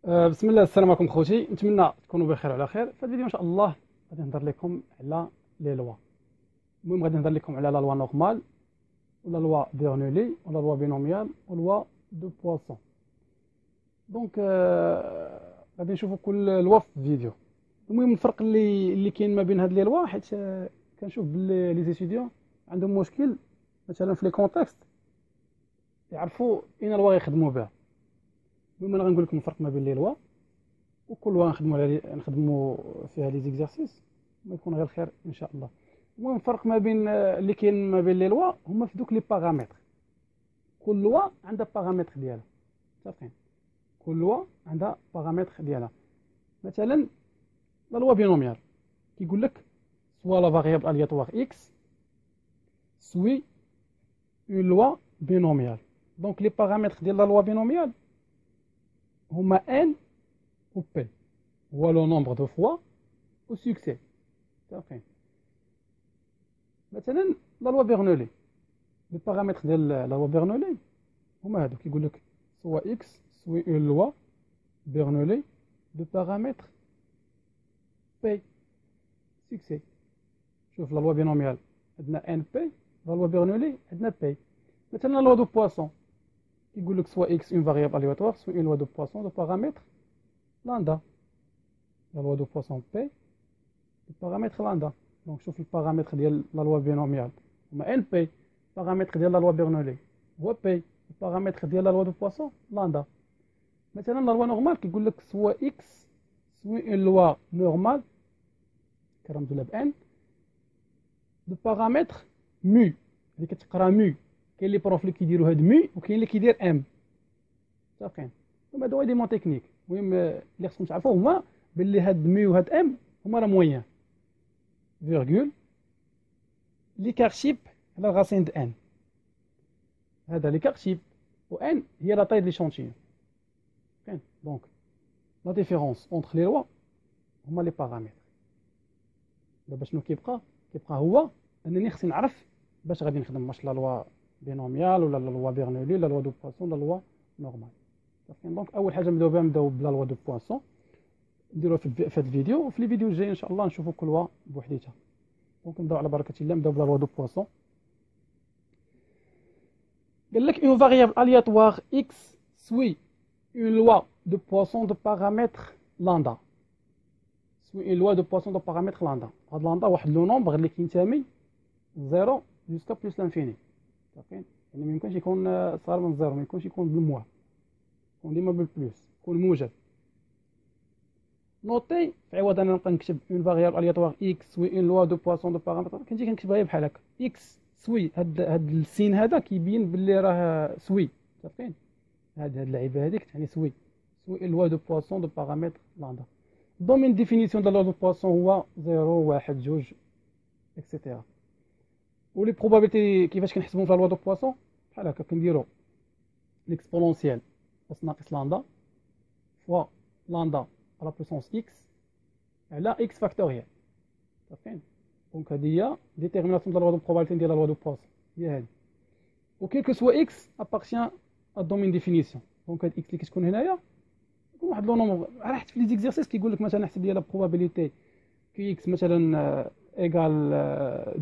بسم الله، السلام عليكم خوتي. نتمنى تكونوا بخير وعلى خير. في هذا الفيديو ان شاء الله غادي نهضر لكم على لي لوا. المهم غادي نهضر لكم على لا لوا نورمال ولا لوا بيرنولي ولا لوا بينوميال ولا دو بواسون. دونك غادي نشوفوا كل لوا في الفيديو. المهم الفرق اللي كاين ما بين هاد لي لوا، حيت كنشوف بلي لي ستوديون عندهم مشكل مثلا في لي كونتكست يعرفوا اين لوا يخدموا بها. المهم انا غنقول لكم الفرق ما بين لي لوا، وكل واحد نخدموا فيها لي زيكزارسيس ما يكون غير خير ان شاء الله. المهم الفرق ما بين اللي كاين ما بين لي لوا هما في دوك لي بارامتر. كل لوا عندها بارامتر ديالها، متفقين؟ كل لوا عندها بارامتر ديالها. مثلا لا لوا بينوميال كيقول لك سوا لا فاريابل الياتوار اكس سوي اون لوا بينوميال. دونك لي بارامتر ديال لا لوا بينوميال هما ان ou P هو لو نومبر دو فوا او سوكسي. متفقين؟ مثلا لا لوا بيرنولي، لي بارامتر ديال لا لوا بيرنولي هما هادو. كيقول لك سوا اكس سوي اون لوا بيرنولي دو بارامتر بي سوكسي. شوف لا لوا بينوميال عندنا ان بي، لا لوا بيرنولي عندنا بي. مثلا لا لوا دو بواسون كيقول لك سوا اكس اون فاريابل الياتوار سوي اون لوا دو بواسون دو بارامتر لاندا. لا لوا دو بواسون بي البارامتر لاندا. دونك شوف البارامتر ديال لا لوا بينوميال هما ان بي، البارامتر ديال لا لوا بيرنولي هو بي، البارامتر ديال لا لوا دو بواسون لاندا. مثلا لا لوا نورمال كيقول لك سوا اكس سوي اون لوا نورمال كرمزوا لها بان دو بارامتر مو. اللي كتقرا مو، كاين لي بروف اللي كيديروا هاد مو وكاين اللي كيدير ام. متفقين؟ هما هادو دي مون تكنيك. المهم اللي خصكم تعرفوا هما باللي هاد مو وهاد ام هما راه موين فيرغول ليكارشيب على الغاسين د ان. هذا ليكارشيب و ان هي لا طاي دي شونتيون. كاين دونك لا ديفيرونس اونتر لي لوا هما لي بارامتر. دابا شنو كيبقى هو انني خصني نعرف باش غادي نخدم، واش لا لوا بينوميال ولا لا لوا بيرنولي لا لوا دو بواسون لا لوا نورمال. دونك اول حاجه نبداو بلا لوا دو بواسون، نديروها في هذا الفيديو، وفي الفيديو الجاي ان شاء الله نشوفوا كل لوا بوحديتها. دونك نبداو على بركه الله. نبداو بلا لوا دو بواسون. قال لك une variable aléatoire x suit une loi de Poisson de paramètre lambda. suit une loi de Poisson de paramètre lambda. هاد لامدا واحد لو نومبر اللي كينتمي 0 jusqu'à plus l'infini. يعني ما يمكنش يكون صغر من 0، ما يمكنش يكون بالموا، يكون ديما بالبلوس، يكون موجب. نوتي في عوض انا نبقى نكتب اون فاريابل الياتوار اكس سوي اون لوا دو بواسون دو بارامتر، كنجي كنكتبها غير بحال هكا اكس سوي. هاد السين هذا كيبين باللي راه سوي. متفقين؟ هاد اللعيبه هذيك يعني سوي اون لوا دو بواسون دو بارامتر لاندا. دومين ديفينيسيون دو لوا دو بواسون هو 0 1 2 اكسيتيرا. ولي بروبابيلتي كيفاش كنحسبهم في لوا دو بواسون بحال هكا. كنديرو ليكسبونونسيال اس ناقص لاندا فوا لاندا على بويسونس اكس على اكس فاكتوريال. متفقين؟ دونك هذه هي ديتيرميناسيون ديال لا لوا دو بروبابيلتي ديال لا لوا دو بواسون هي هذه. و كيل كو سوا اكس ابارتيان ا دومين ديفينيسيون. دونك هاد اكس اللي كتكون هنايا يكون واحد لو نومبر. راه حتى في لي زيكزارسيس كيقول لك مثلا حسب لي لا بروبابيليتي كي اكس مثلا ايغال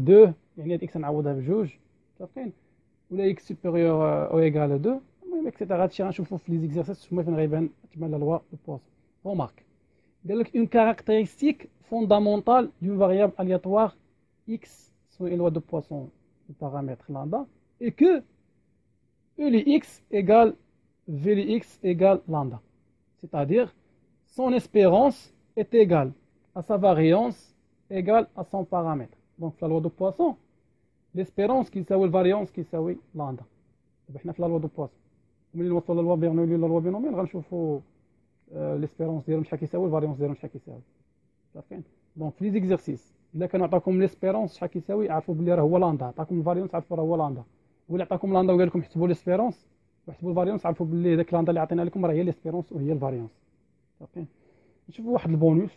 2، يعني هاد اكس نعوضها بجوج. متفقين؟ ولا اكس سوبيريور او ايغال 2. المهم اكسيتيرا. هادشي غنشوفو في لي زيكزارسيس هما فين غيبان تما لا لوا دو بواسون. Remarque. Donc, une caractéristique fondamentale d'une variable aléatoire x soit une loi de Poisson du paramètre lambda et que E de x égale V de x égale lambda. C'est-à-dire, son espérance est égale à sa variance égale à son paramètre. Donc, la loi de Poisson, l'espérance qui s'appelle variance qui s'appelle lambda. احنا في la loi de Poisson. وملي نوصلوا لا لوا بيرنولي ولا لوا بينوميال غنشوفوا ليسبيرونس ديالهم شحال كيساوي، الفاريونس ديالهم شحال كيساوي. عارفين؟ دونك في لي زيكزارسيس الا كانوا عطاكم ليسبيرونس شحال كيساوي عرفوا بلي راه هو لاندا، عطاكم الفاريونس عرفوا راه هو لاندا. ولا عطاكم لاندا وقال لكم حسبوا ليسبيرونس وحسبوا الفاريونس عرفوا بلي داك لاندا اللي عطينا لكم راه هي ليسبيرونس وهي الفاريونس. عارفين؟ نشوفوا واحد البونوس.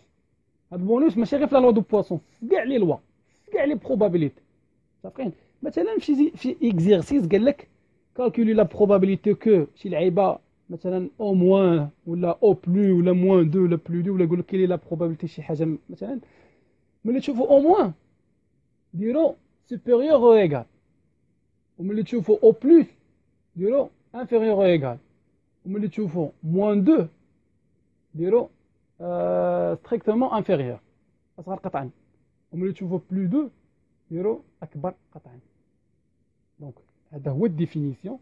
هاد البونوس ماشي غير في لا لوا دو بواسون، في كاع لي لوا، في كاع لي بروبابيليتي. عارفين؟ مثلا في اكزيرسيس قال لك كالكولي لا بروبابيليتي كو شي لعيبه مثلا او موان ولا او بلو ولا موان 2 ولا بلو 2 ولا يقول لك كاين لا بروبابيلتي شي حاجه مثلا. ملي تشوفوا او موان ديروا سوبيريور او ايغال، وملي تشوفوا او بلس ديروا انفيريور او ايغال، وملي تشوفوا موان 2 ديروا ستريكتومون انفيريور اصغر قطعا، وملي تشوفوا بلو 2 ديروا اكبر قطعا. دونك هذا هو الديفينيسيون،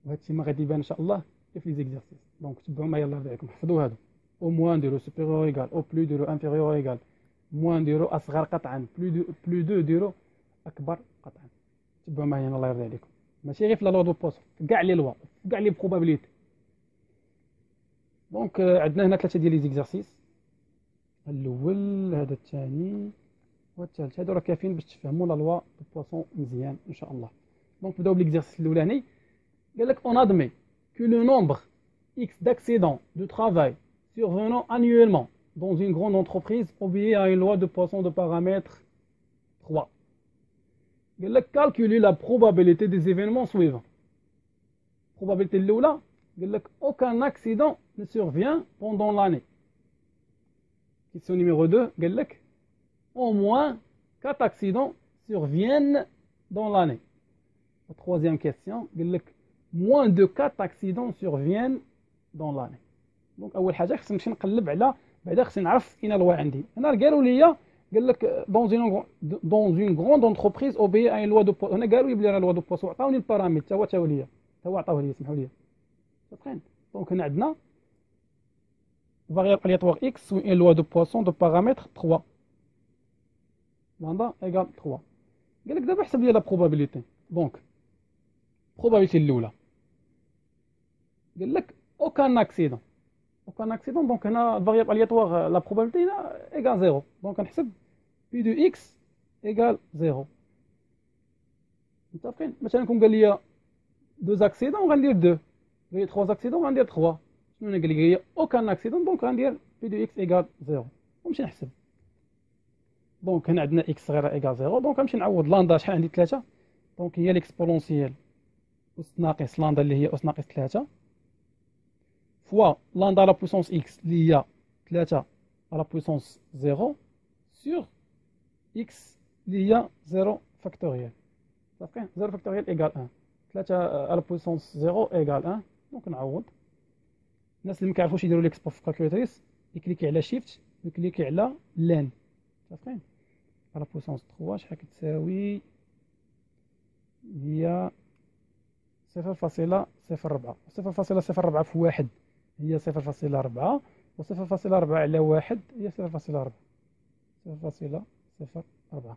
وهذا الشيء ما غادي يبان ان شاء الله في لي زيكزارسيس. دونك تبعوا معايا الله يرضي عليكم، حفظوا هادو. او موان ديروا سوبيريور ايغال، او بلو ديروا انفيريور ايغال، موان ديروا اصغر قطعا، بلو 2 ديروا اكبر قطعا. تبعوا معايا الله يرضي عليكم، ماشي غير في لا لوا دو بوسون، كاع لي لوا كاع لي بروبابيليتي. دونك عندنا هنا ثلاثه ديال لي زيكزارسيس، الاول هذا الثاني والثالث. هادو راه كافيين باش تفهموا لا لوا دو بوسون مزيان ان شاء الله. دونك نبداو بليكزارسيس الاولاني. قال لك on admet que le nombre X d'accidents de travail survenant annuellement dans une grande entreprise obéit à une loi de Poisson de paramètre 3. قال لك calculer la probabilité des événements suivants. Probabilité الاولى قال لك aucun accident ne survient pendant l'année. Question numéro 2 قال لك au moins 4 accidents surviennent dans l'année. La troisième question قال لك moins de 4 accidents surviennent dans l'année. دونك اول حاجه خصني نمشي نقلب على بعدا، خصني نعرف اين الوا عندي. انا قالوا لي قال لك dans une grande entreprise obéit à une loi de Poisson. هنا قالوا يبلي راه لوا دو بواسون، عطاوني البارامتر تا هو ليا، تا هو عطاوه لي، سمحوا لي صافين. دونك هنا عندنا variable aléatoire x ou une loi de Poisson de paramètre 3 lambda égale 3. قال لك دابا حسب لي لا probabilité. دونك probabilité الاولى قال لك aucun accident. aucun accident دونك هنا variable aléatoire la probabilité هنا égale 0. دونك نحسب p de x égale 0. متفقين؟ مثلا كون قال لي 2 accidents غندير 2، قال لي 3 accidents غندير 3. شنو قال لي aucun accident دونك غندير p de x égale 0 ونمشي نحسب. دونك هنا عندنا x صغيره égale 0. دونك غنمشي نعوض لاندا شحال عندي 3، دونك هي ليكسبونونسيال أس ناقص لاندا اللي هي أس ناقص 3 فوا لاندا لا بويسونس إكس اللي هي 3 لا بويسونس 0 سور إكس اللي هي 0 فاكتوريال. صافي 0 فاكتوريال إيكال 1، 3 لا بويسونس 0 إيكال 1. دونك نعوض. الناس اللي مكيعرفوش يديروا ليكسبور في الكالكوليتريس يكليكي على شيفت ويكليكي على لان. صافي لا بويسونس 3 شحال كتساوي؟ هي 0.04. 0.04 في 1 هي 0.4 و 0.4 على 1 هي 0.4. 0.04.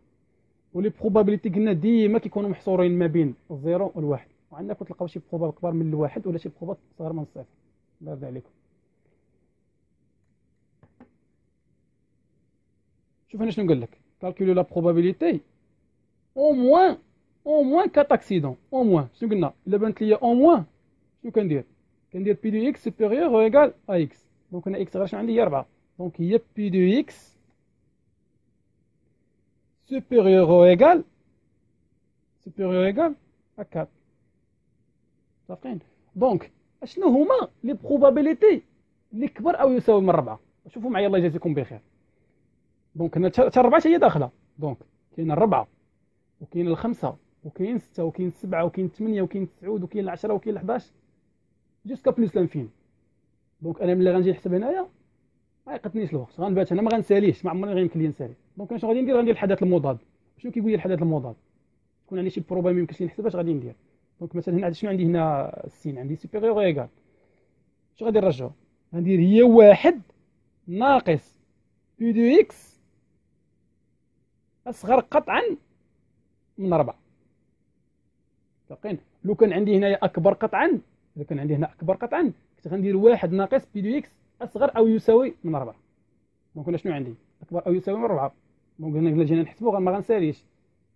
ولي بروبابيليتي قلنا ديما كيكونوا محصورين ما بين الزيرو والواحد، وعندنا كتلقاو شي بروباب كبار من الواحد ولا شي بروباب صغار من الصفر. الله يرضي عليكم. شوف هنا شنو قال لك calculer la probabilité au moins 4 accidents. au moins شنو قلنا؟ الا بانت ليا au moins شنو كندير؟ كندير بي دو اكس سوبيريور او ايكال ا اكس. دونك هنا اكس غير شنو عندي؟ هي 4. دونك هي بي دو اكس سوبيريور او ايكال 4. صافين. دونك اشنو هما لي بروبابيليتي اللي كبر او يساوي من 4؟ شوفوا معايا الله يجازيكم بخير. دونك هنا حتى 4 هي داخله. دونك كاين 4 وكاين 5 وكاين 6 وكاين 7 وكاين 8 وكاين 9 وكاين 10 وكاين 11 جوسكا بلوس لانفين. دونك انا ملي غنجي نحسب هنايا ما يقتنيش الوقت، غنبات انا ما غنساليش، ما عمرني غيمكن لي نسالي. دونك انا شنو غادي ندير؟ غندير الحدث المضاد. شنو كيقول لي الحدث المضاد؟ تكون عندي شي بروبا ما يمكنش لي نحسبها، اش غادي ندير؟ دونك مثلا هنا شنو عندي هنا؟ السين عندي سوبيريور ايكال، اش غادي نرجعو؟ غندير هي 1 ناقص بي دو اكس اصغر قطعا من 4. متفقين؟ لو كان عندي هنايا اكبر قطعا، اذا كان عندي هنا اكبر قطعا كنت غندير 1 ناقص بي دو اكس اصغر او يساوي من 4. دونك هنا شنو عندي؟ اكبر او يساوي من 4. دونك هنا الا جينا نحسبو ما غنساليش.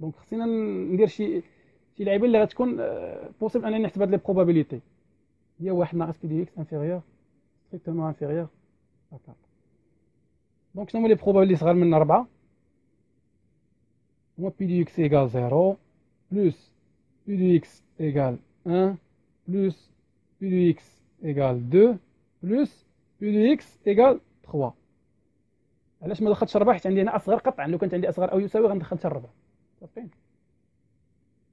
دونك خصنا ندير شي لعيبه اللي غتكون بوسيبل انني نحسب هاد لي بروبابيليتي. هي 1 ناقص بي دو اكس انفيريور ستريكتومون انفيريور ا 4. دونك شنو هما لي بروبابيليتي صغار من 4؟ هما بي دو اكس ايكال 0 بلس بي دو اكس égale 1 plus P de x égale 2 plus P de X égale 3. علاش ما دخلتش 4؟ حيت عندي هنا اصغر قطعا. لو كانت عندي اصغر او يساوي غندخل حتى 4. صافي.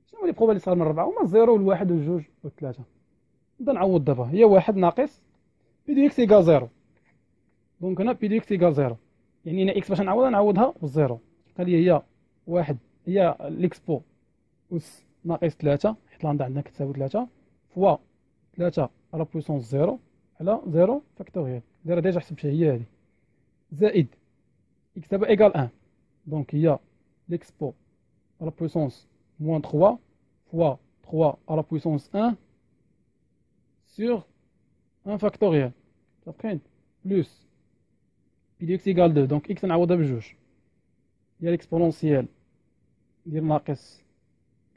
شنو هو لي بروبا اللي صغر من 4؟ هما 0 و1 و2 و3. نبدا نعوض دابا. هي 1 ناقص بي دو اكس ايكال 0. دونك هنا بي دو اكس ايكال 0، يعني هنا اكس باش نعوضها بالزيرو. تبقى لي هي 1 هي ليكسبو أس ناقص 3، حيت لاندا عندنا كتساوي 3 فوا 3 على بويسونس 0 على 0 فاكتوريال. دايره ديجا حسبتها هي هذه، زائد اكس دابا ايكال 1. دونك هي ليكسبو على بويسونس موان 3 فوا 3 على بويسونس 1 sur 1 فاكتوريال. صافين بلوس بي دو اكس ايكال 2. دونك اكس نعوضها بجوج، هي ليكسبونونسيال ديال ناقص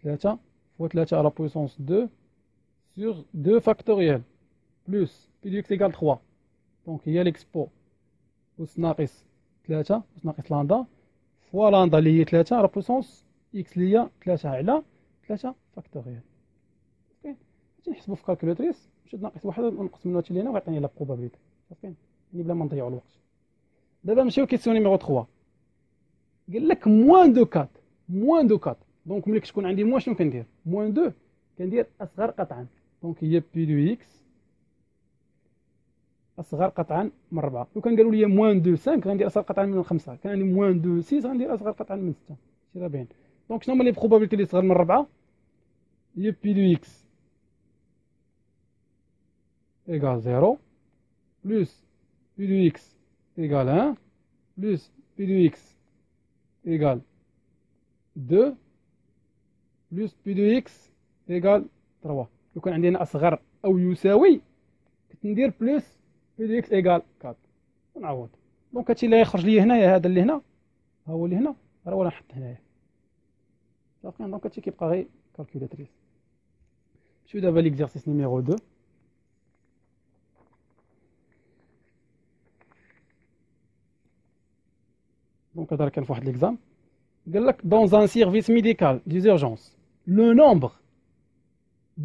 3 فوا 3 على بويسونس 2 sur 2 فاكتوريال بلوس بي دو اكس ايكال 3. دونك هي ليكسبو أس ناقص 3 أس ناقص لاندا فوا لاندا اللي هي 3 على بويسونس اكس اللي هي 3 على 3 فاكتوريال. صافي. نحسبو في كالكوليتريس، نمشي ناقص واحد ونقص منو هادشي اللي هنا ويعطيني لا بروبابيليتي. صافي، يعني بلا ما نضيعو الوقت. دابا نمشيو كيسيون نيميرو 3. قال لك موان دو 4. موان دو 4. دونك ملي كتكون عندي موان شنو كندير؟ موان 2 كندير اصغر قطعا. دونك هي بي دو اكس اصغر قطعا من 4. لو كان قالوا لي موان دو 5 غندير اصغر قطعا من 5. كان عندي موان دو 6 غندير اصغر قطعا من 6. شي راه باين. دونك شنو هما لي بروبابيليتي اللي صغر من 4؟ هي بي دو اكس ايكال 0 بلس بي دو اكس ايكال 1 بلس بي دو اكس ايكال 2 بلس بي دو اكس ايكال 3. لو كان عندي هنا اصغر او يساوي كنت ندير بلس بي دو اكس ايكال 4 ونعوض. دونك هادشي اللي غيخرج لي هنايا، هذا اللي هنا ها هو اللي هنا راه هو اللي نحط هنايا. صافي. دونك هادشي كيبقى غير كالكولاتريس. نمشيو دابا ليكزارسيس نيميرو 2. دونك هذا كان فواحد ليكزام. قال لك dans un service médical des urgences le nombre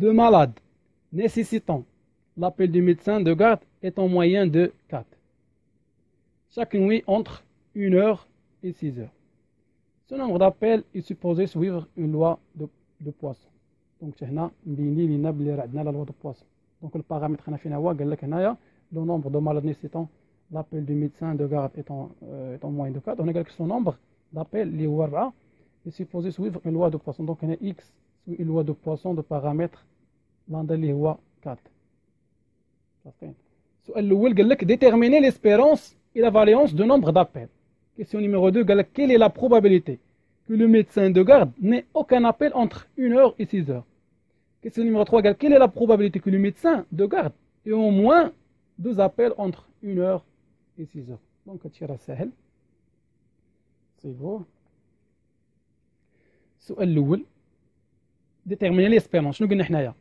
de malades nécessitant l'appel du médecin de garde est en moyenne de 4 chaque nuit entre 1 heure et 6 heures. Ce nombre d'appels est supposé suivre une loi de Poisson. Donc هنا مبينين لينا بلي راه عندنا لا لوا دو بواسون. دونك البارامتر هنا فين هو؟ قال لك هنايا لو نومبر دو malades nécessitant l'appel du médecin de garde est en moyenne de 4. هنا قال لك سو نومبر d'appel اللي هو 4 est supposé suivre une loi de Poisson. دونك هنا x suit une loi de Poisson de paramètre لاندا اللي هو 4. صافي. السؤال الاول قال لك déterminer l'espérance et la variance de nombre d'appels. Question numéro 2 قال لك quelle est la probabilité que le médecin de garde n'ait aucun appel entre 1 heure et 6 heures. Question numéro 3 قال quelle est la probabilité que le médecin de garde ait au moins 2 appels entre 1 heure et 6 heures. دونك هادشي راه ساهل. صيغوه. السؤال الاول ديتيرميني ليسبيرونس. شنو قلنا حنايا؟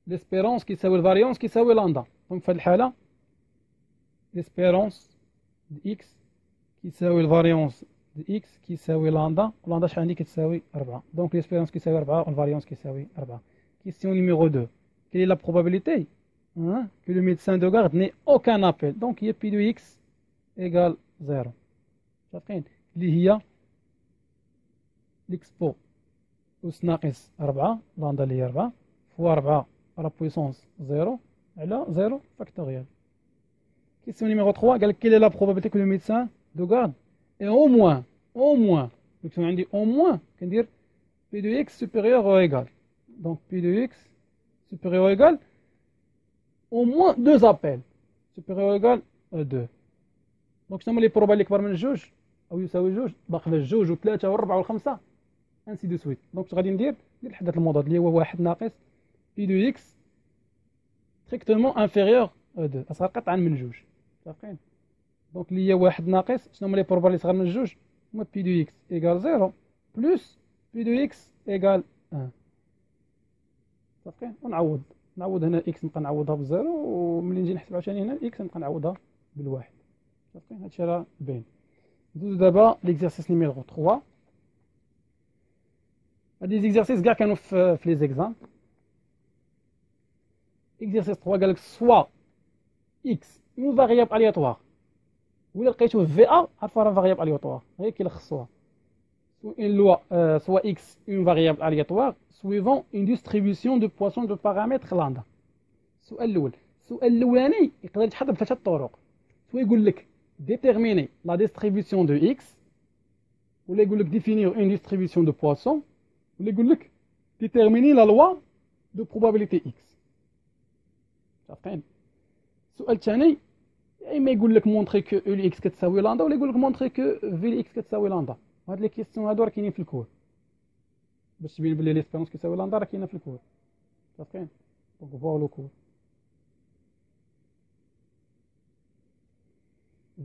ليسبيرونس كيساوي الفاريونس كيساوي لاندا. دونك في هذه الحاله ليسبيرونس دي اكس كيساوي الفاريونس دي اكس كيساوي لاندا، ولاندا شحال عندي كتساوي 4. دونك ليسبيرونس كيساوي 4 والفاريونس كيساوي 4. كيستيون نيميرو 2 quelle est la probabilité que le médecin de garde n'ait aucun appel. Donc هي بي دو اكس ايكال 0. صافين. اللي هي ليكسبو أس ناقص 4 لاندا اللي هي 4 فوا 4 على بويسونس 0 على 0 فاكتوريال. كيسيون نيميرو 3 قال لك quelle est la probabilité que le médecin de garde ait au moins كيكون عندي au moins كندير بي دو اكس supérieur ou égal. donc بي دو اكس supérieur ou égal au moins 2 appels supérieur ou égal 2. دونك شنو هما لي بروبا اللي كبر من جوج او يساوي جوج؟ باقي الجوج وثلاثه والربعه والخمسه انسي دو سويت. دونك غادي ندير الحدث المضاد اللي هو 1 ناقص بي دو اكس strictement inférieur à 2 اصغر قطعا من جوج. صافين. دونك اللي هي 1 ناقص شنو هما لي بروبا اللي صغر من جوج؟ هما بي دو اكس ايكال 0 بلس بي دو اكس ايكال 1. صافين. ونعوض هنا اكس نبقى نعوضها بزيرو، وملي نجي نحسب عاوتاني هنا اكس نبقى نعوضها بالواحد. صافين. هادشي راه باين. ندوزو دابا ليكزارسيس نيميرو 3. هاد لي زيكزارسيس كاع كانوا في لي زيكزام. اكزرسيس 3 قال لك سوا اكس اون فاريابل الياتوار ولا لقيتو في ا عرفوا راه فاريابل الياتوار غير كيلخصوها soit x une variable aléatoire suivant une distribution de poissons de paramètres lambda. السؤال الاولاني يقدر يتحل بثلاثه طرق. سوا يقول لك déterminer la distribution de x ولا يقول لك définir une distribution de poissons ولا يقول لك déterminer la loi de probabilité x. صافين. السؤال الثاني يا اما يقول لك مونطري كو او اكس كتساوي لامدا ولا يقول لك مونطري كو في اكس كتساوي لامدا. هاد لي كيستيون هادو راه كاينين في الكور باش تبين بلي ليسبيرونس كيساوي لامدا راه كاينه في الكور. صافين. دونك فوالا لو كور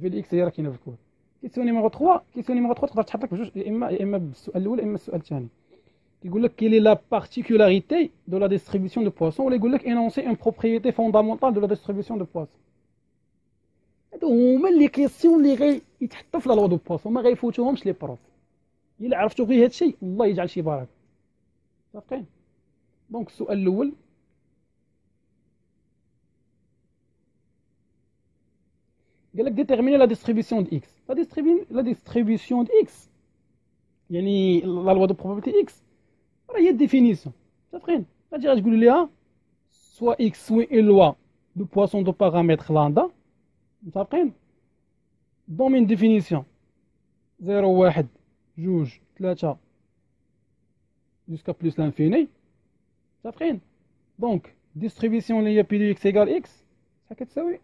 في اكس هي راه كاينه في الكور. كيستيون نيميرو 3 تقدر تحط لك بجوج يا اما بالسؤال الاول اما السؤال الثاني. كيقول لك كيلي لا بارتيكولاريتي دو لا ديستريبيسيون دو بواسون ولا يقول لك انونسي اون بروبريتي فوندامونتال دو لا ديستريبيسيون دو بواسون. هادو هما لي كيسيون اللي غيتحطوا في لا لوا دو بواسون ما غيفوتوهمش لي بروف. الا عرفتو غير هادشي الله يجعل شي بركه. صافين. دونك السؤال الاول قال لك ديتيرميني لا ديستريبيسيون د اكس. لا ديستريبيسيون د اكس يعني لا لوا دو بروبابيلتي اكس راه هي ديفينيسيون. صافين. غادي غتقول ليها سوا اكس سوي اون لوا دو بواسون دو بارامتر لامدا. متفقين. دومين ديفينيسيون 0 1 2 3 jusqu'à plus l'infini. صافين. دونك ديستريبيسيون اللي هي بي دو اكس ايكال اكس شحال كتساوي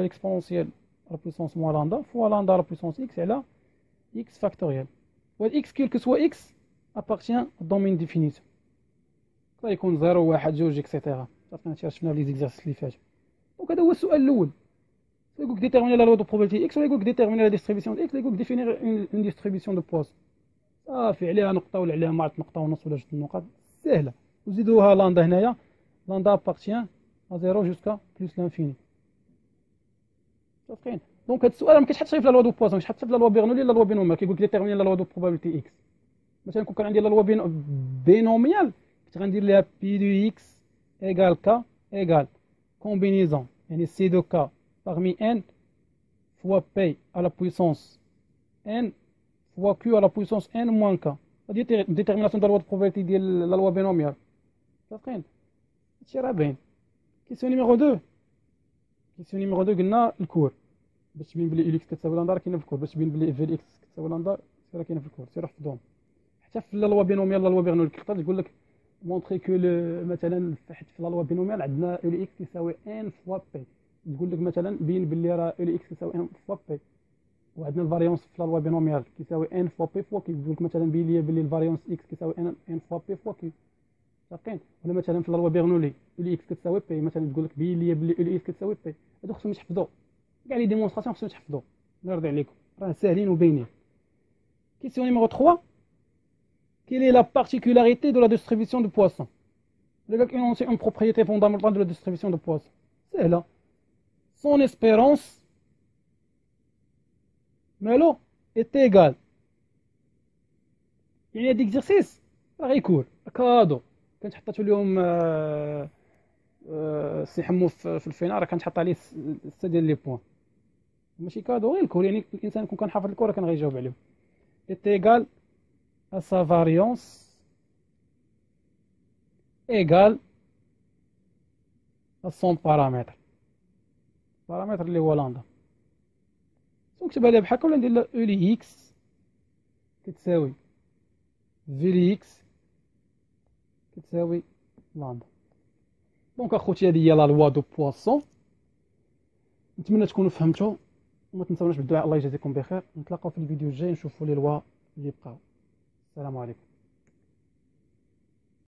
اكسبونسيال لا بويسونس موان لامدا فوا لامدا لا بويسونس اكس على اكس فاكتوريال. وهاد اكس كيل كو سوا اكس ابارتيان دومين ديفينيسيون. يقدر يكون 0 1 2 اكسيتيرا. صافي هادشي شفنا لي زيكزارسيس اللي فاتوا. دونك هذا هو السؤال الاول. يقول لك ديتيرميني لا لوا دو بروبابيلتي اكس ولا يقول لك ديتيرميني لا ديستريبيسيون د اكس ولا يقول لك ديفينير اون ديستريبيسيون دو بواسون. صافي عليها نقطه ولا عليها معرفت نقطه ونص ولا جوج النقط سهله. وزيدوها لاندا هنايا لاندا ابارتيان à 0 jusqu'à plus l'infini. صافين. دونك هاد السؤال ما كيتحطش غير في لا لوا دو بواسون كيتحط في لا لوا بيرنولي لا لوا بينوميال. كيقول لك ديتيرميني لا لوا دو بروبابيلتي اكس. مثلا كون كان عندي لا لوا بينوميال كنت غندير ليها بي دو اكس ايغال كا ايغال كومبينيزون يعني سي دو كا parmi n fois p à la puissance n fois q à la puissance n moins k. هادي ديتيرميناسيون ديال لا لوا دو بروبابيلتي ديال لا لوا بينوميال. صافين. هادشي راه باين. كيسيون نيميرو 2 قلنا الكور باش تبين بلي اكس كتساوي لامدا راه كاينه في الكور باش تبين بلي في اكس كتساوي لامدا راه كاينه في الكور. سير حفظهم حتى في لا لوا بينوميال لا لوا بيرنولي تقدر تقول لك مونطري كو مثلا في لا لوا بينوميال عندنا اكس كيساوي ان فوا بي. تقول لك مثلا بين بلي راه اكس كيساوي ان فوا بي وعندنا الفاريونس في لا لوا بينوميال كيساوي ان فوا بي فوا كي. يقول لك مثلا بين لي بلي الفاريونس اكس كيساوي ان فوا بي فوا كي. صافين. ولا مثلا في لا لوا بيرنولي اكس كتساوي بي مثلا تقول لك بين لي بلي اكس كتساوي بي. هادو خصهم يتحفظوا كاع لي ديمونستراسيون خصهم يتحفظوا. نرضي عليكم راه ساهلين وباينين. كيسيون نيميرو 3 quelle est la particularité de la distribution de poissons. Le gars énonce une propriété fondamentale de la distribution de poissons. C'est là. Son espérance مالو est égale. يعني هاد اكزرسيس راه غيكون كادو كنت حطيتو لهم سي حمو في الفينا راه كنتحط عليه 6 ديال لي بوين ماشي كادو غير الكور. يعني الانسان كون كان حافظ الكور كان غيجاوب عليهم. est égal à sa variance égale à son paramètre اللي هو لامدا. نكتبها لها بحال هكا ولا ندير لها او لي اكس كتساوي في لي اكس كتساوي لامدا. دونك اخوتي هذه هي لا لوا دو بواسون. نتمنى تكونوا فهمتوا وما تنساوناش بالدعاء. الله يجازيكم بخير. نتلاقاو في الفيديو الجاي نشوفوا لي لوا اللي بقاو. السلام عليكم.